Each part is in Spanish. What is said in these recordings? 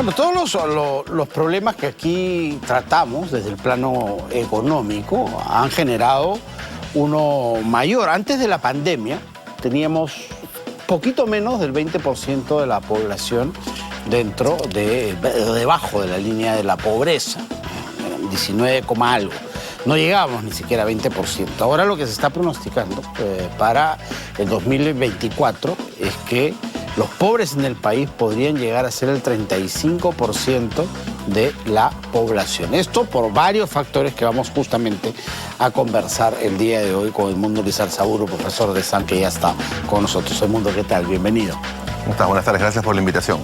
Bueno, todos los problemas que aquí tratamos desde el plano económico han generado uno mayor. Antes de la pandemia teníamos poquito menos del 20% de la población debajo de la línea de la pobreza, 19, algo. No llegábamos ni siquiera a 20%. Ahora lo que se está pronosticando para el 2024 es que los pobres en el país podrían llegar a ser el 35% de la población. Esto por varios factores que vamos justamente a conversar el día de hoy con Edmundo Lizalzaburu, profesor de SAN, que ya está con nosotros. Edmundo, ¿qué tal? Bienvenido. ¿Cómo estás? Buenas tardes, gracias por la invitación.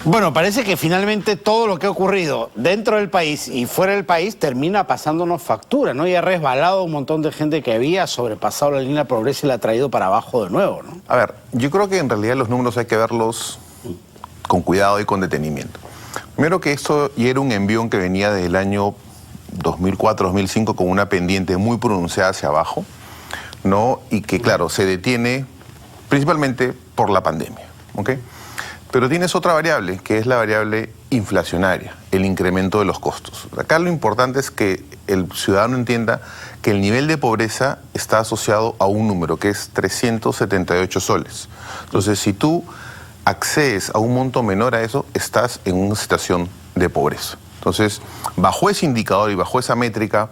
Bueno, parece que finalmente todo lo que ha ocurrido dentro del país y fuera del país termina pasándonos factura, ¿no? Y ha resbalado un montón de gente que había sobrepasado la línea de pobreza y la ha traído para abajo de nuevo, ¿no? A ver, yo creo que en realidad los números hay que verlos con cuidado y con detenimiento. Primero que esto ya era un envión que venía del año 2004-2005 con una pendiente muy pronunciada hacia abajo, ¿no? Y que, claro, se detiene principalmente por la pandemia, ¿ok? Pero tienes otra variable, que es la variable inflacionaria, el incremento de los costos. Acá lo importante es que el ciudadano entienda que el nivel de pobreza está asociado a un número, que es 378 soles. Entonces, si tú accedes a un monto menor a eso, estás en una situación de pobreza. Entonces, bajo ese indicador y bajo esa métrica,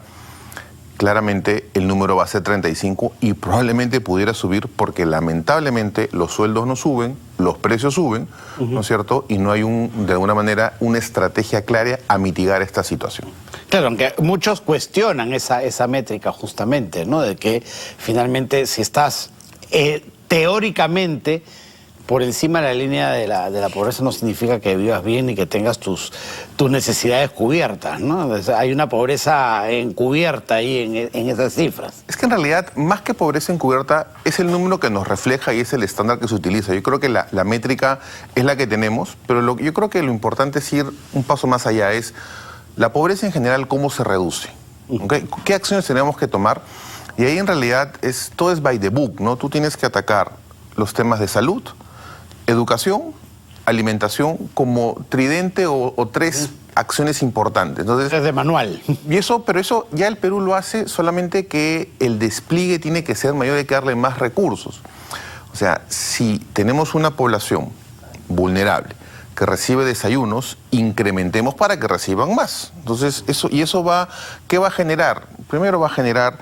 claramente el número va a ser 35 y probablemente pudiera subir porque lamentablemente los sueldos no suben, los precios suben, ¿no es cierto? Y no hay de alguna manera una estrategia clara a mitigar esta situación. Claro, aunque muchos cuestionan esa métrica justamente, ¿no? De que finalmente si estás teóricamente por encima de la línea de la pobreza no significa que vivas bien y que tengas tus necesidades cubiertas, ¿no? Hay una pobreza encubierta ahí en esas cifras. Es que en realidad, más que pobreza encubierta, es el número que nos refleja y es el estándar que se utiliza. Yo creo que la métrica es la que tenemos, pero yo creo que lo importante es ir un paso más allá, es la pobreza en general, ¿cómo se reduce? ¿Okay? ¿Qué acciones tenemos que tomar? Y ahí en realidad todo es by the book, ¿no? Tú tienes que atacar los temas de salud, educación, alimentación, como tridente o tres acciones importantes. Entonces, es de manual. Pero eso ya el Perú lo hace, solamente que el despliegue tiene que ser mayor, hay que darle más recursos. O sea, si tenemos una población vulnerable que recibe desayunos, incrementemos para que reciban más. Entonces, ¿qué va a generar? Primero va a generar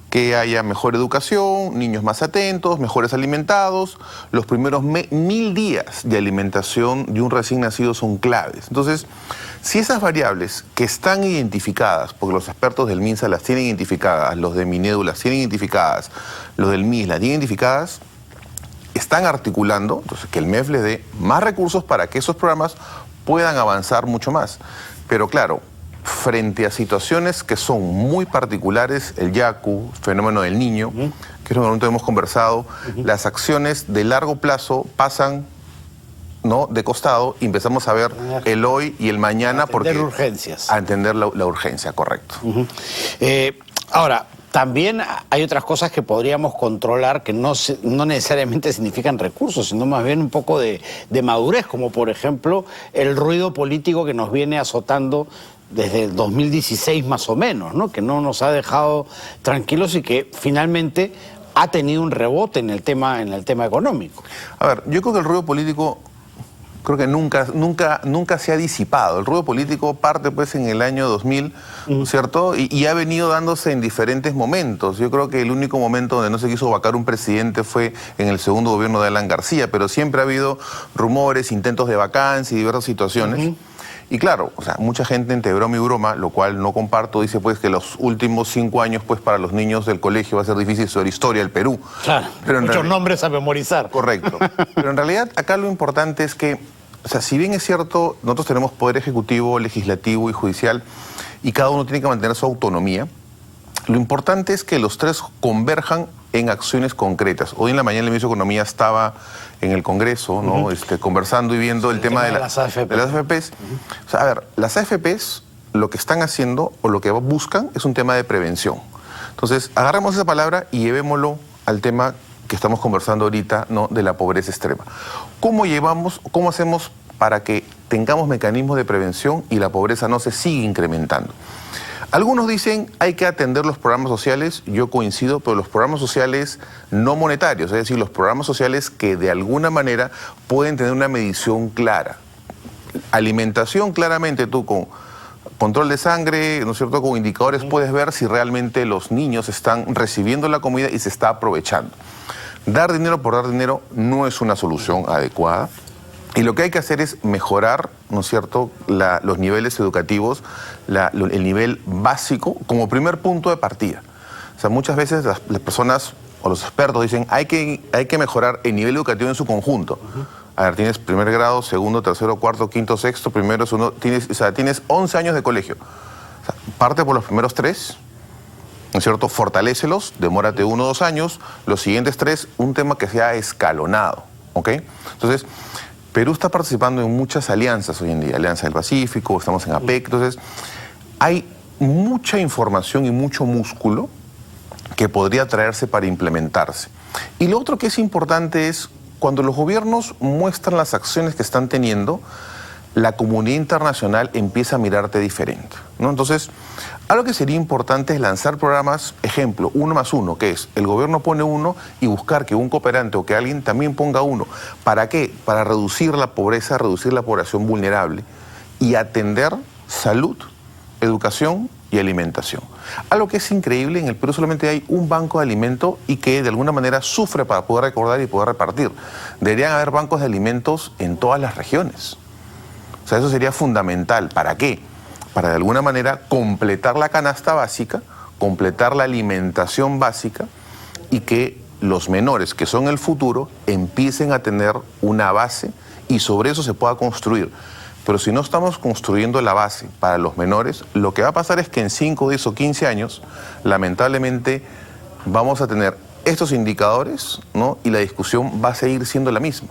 que haya mejor educación, niños más atentos, mejores alimentados. Los primeros 1000 días de alimentación de un recién nacido son claves. Entonces, si esas variables que están identificadas, porque los expertos del MINSA las tienen identificadas, los de Minedu las tienen identificadas, los del MIS las tienen identificadas, están articulando, entonces que el MEF les dé más recursos para que esos programas puedan avanzar mucho más. Pero claro, frente a situaciones que son muy particulares, el Yaku, fenómeno del niño, que es lo que nosotros hemos conversado, las acciones de largo plazo pasan, ¿no?, de costado y empezamos a ver el hoy y el mañana. A entender urgencias. A entender la urgencia, correcto. Ahora, también hay otras cosas que podríamos controlar que no necesariamente significan recursos, sino más bien un poco de madurez, como por ejemplo el ruido político que nos viene azotando desde el 2016 más o menos, ¿no? Que no nos ha dejado tranquilos y que finalmente ha tenido un rebote en el tema económico. A ver, yo creo que el ruido político nunca se ha disipado. El ruido político parte pues en el año 2000, ¿cierto? Y ha venido dándose en diferentes momentos. Yo creo que el único momento donde no se quiso vacar un presidente fue en el segundo gobierno de Alan García, pero siempre ha habido rumores, intentos de vacancia y diversas situaciones. Y claro, o sea, mucha gente entre broma y broma, lo cual no comparto, dice pues que los últimos 5 años pues para los niños del colegio va a ser difícil sobre historia del Perú. Claro, pero muchos nombres a memorizar. Correcto. Pero en realidad acá lo importante es que, o sea, si bien es cierto, nosotros tenemos poder ejecutivo, legislativo y judicial, y cada uno tiene que mantener su autonomía, lo importante es que los tres converjan en acciones concretas. Hoy en la mañana el ministro de Economía estaba en el Congreso, ¿no? Conversando y viendo el tema de las AFPs. O sea, a ver, las AFPs lo que están haciendo o lo que buscan es un tema de prevención. Entonces, agarremos esa palabra y llevémoslo al tema que estamos conversando ahorita, ¿no?, de la pobreza extrema. ¿Cómo hacemos para que tengamos mecanismos de prevención y la pobreza no se siga incrementando. Algunos dicen hay que atender los programas sociales, yo coincido, pero los programas sociales no monetarios, es decir, los programas sociales que de alguna manera pueden tener una medición clara. Alimentación, claramente tú con control de sangre, ¿no es cierto?, con indicadores puedes ver si realmente los niños están recibiendo la comida y se está aprovechando. Dar dinero por dar dinero no es una solución adecuada. Y lo que hay que hacer es mejorar, ¿no es cierto?, los niveles educativos, el nivel básico como primer punto de partida. O sea, muchas veces las personas o los expertos dicen hay que mejorar el nivel educativo en su conjunto. A ver, tienes primer grado, segundo, tercero, cuarto, quinto, sexto, primero, segundo, tienes 11 años de colegio. O sea, parte por los primeros 3, ¿no es cierto?, fortalécelos, demórate 1 o 2 años, los siguientes 3, un tema que sea escalonado, ¿ok? Entonces, Perú está participando en muchas alianzas hoy en día, Alianza del Pacífico, estamos en APEC, entonces hay mucha información y mucho músculo que podría traerse para implementarse. Y lo otro que es importante es, cuando los gobiernos muestran las acciones que están teniendo, la comunidad internacional empieza a mirarte diferente, ¿no? Entonces, algo que sería importante es lanzar programas, ejemplo, 1+1, que es, el gobierno pone 1 y buscar que un cooperante o que alguien también ponga 1. ¿Para qué? Para reducir la pobreza, reducir la población vulnerable y atender salud, educación y alimentación. Algo que es increíble, en el Perú solamente hay un banco de alimento y que de alguna manera sufre para poder recordar y poder repartir. Deberían haber bancos de alimentos en todas las regiones. O sea, eso sería fundamental. ¿Para qué? Para de alguna manera completar la canasta básica, completar la alimentación básica y que los menores, que son el futuro, empiecen a tener una base y sobre eso se pueda construir. Pero si no estamos construyendo la base para los menores, lo que va a pasar es que en 5, 10 o 15 años, lamentablemente, vamos a tener estos indicadores, ¿no? Y la discusión va a seguir siendo la misma.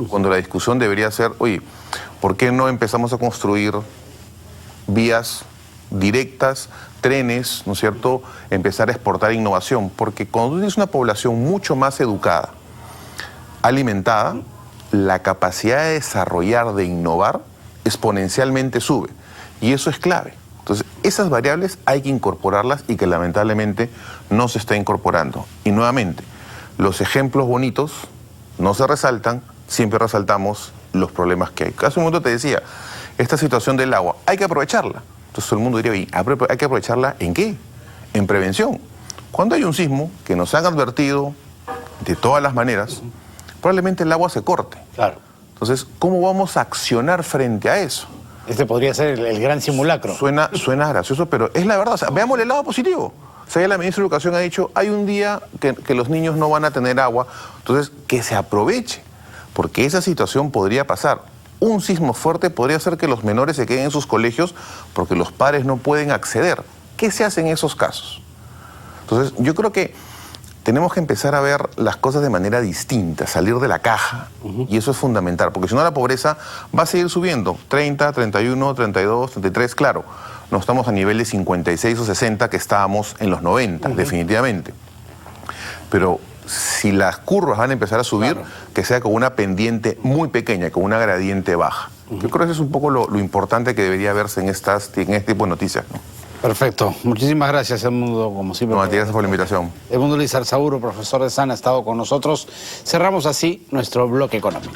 Cuando la discusión debería ser, oye, ¿por qué no empezamos a construir vías directas, trenes, ¿no es cierto?, empezar a exportar innovación? Porque cuando tú tienes una población mucho más educada, alimentada, la capacidad de desarrollar, de innovar, exponencialmente sube. Y eso es clave. Entonces, esas variables hay que incorporarlas y que lamentablemente no se está incorporando. Y nuevamente, los ejemplos bonitos no se resaltan, siempre resaltamos los problemas que hay. Hace un momento te decía, esta situación del agua, hay que aprovecharla. Entonces todo el mundo diría, ¿hay que aprovecharla en qué? En prevención. Cuando hay un sismo que nos han advertido de todas las maneras, probablemente el agua se corte. Claro. Entonces, ¿cómo vamos a accionar frente a eso? Este podría ser el gran simulacro. Suena gracioso, pero es la verdad. O sea, veamos el lado positivo. O sea, ya la ministra de Educación ha dicho, hay un día que los niños no van a tener agua, entonces que se aproveche, porque esa situación podría pasar. Un sismo fuerte podría hacer que los menores se queden en sus colegios porque los padres no pueden acceder. ¿Qué se hace en esos casos? Entonces, yo creo que tenemos que empezar a ver las cosas de manera distinta, salir de la caja, y eso es fundamental, porque si no la pobreza va a seguir subiendo, 30, 31, 32, 33, claro, no estamos a niveles 56 o 60 que estábamos en los 90, definitivamente. Pero si las curvas van a empezar a subir, claro, que sea con una pendiente muy pequeña, con una gradiente baja. Yo creo que eso es un poco lo importante que debería verse en este tipo de noticias, ¿no? Perfecto. Muchísimas gracias, Edmundo, como siempre. No, gracias por la invitación. Edmundo Lizarzauro, profesor de SAN, ha estado con nosotros. Cerramos así nuestro bloque económico.